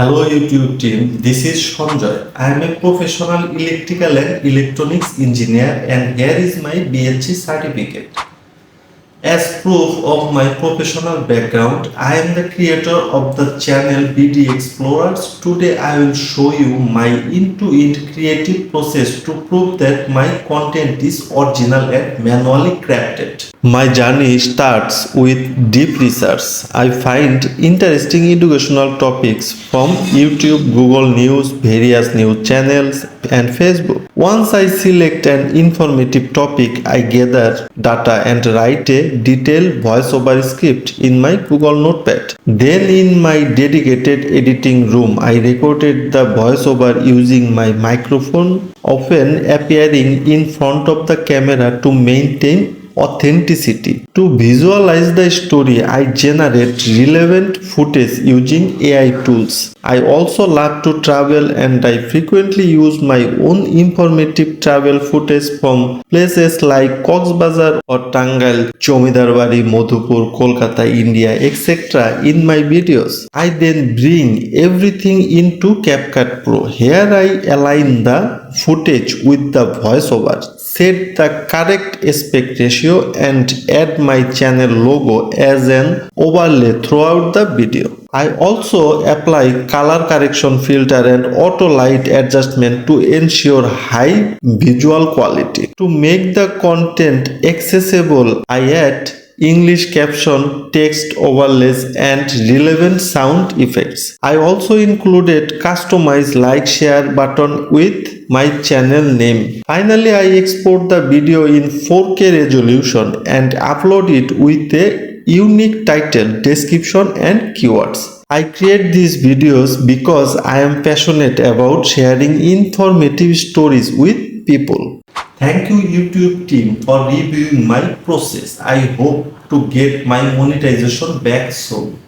Hello YouTube team, this is Sanjoy. I am a professional electrical and electronics engineer and here is my BHC certificate. As proof of my professional background, I am the creator of the channel BD Explorers. Today I will show you my end-to-end creative process to prove that my content is original and manually crafted. My journey starts with deep research. I find interesting educational topics from YouTube, Google News, various news channels, and Facebook. Once I select an informative topic, I gather data and write a detailed voiceover script in my Google Notepad. Then, in my dedicated editing room, I recorded the voiceover using my microphone, often appearing in front of the camera to maintain authenticity. To visualize the story, I generate relevant footage using AI tools. I also love to travel and I frequently use my own informative travel footage from places like Coxbazar or Tangal, Chomidarbari, Madhupur, Kolkata, India, etc. in my videos. I then bring everything into CapCut Pro. Here I align the footage with the voiceover, set the correct aspect ratio and add my channel logo as an overlay throughout the video. I also apply color correction filter and auto light adjustment to ensure high visual quality. To make the content accessible, I add English caption, text overlays and relevant sound effects. I also included customized like share button with my channel name. Finally, I export the video in 4K resolution and upload it with a unique title, description and keywords. I create these videos because I am passionate about sharing informative stories with people. Thank you YouTube team for reviewing my process. I hope to get my monetization back soon.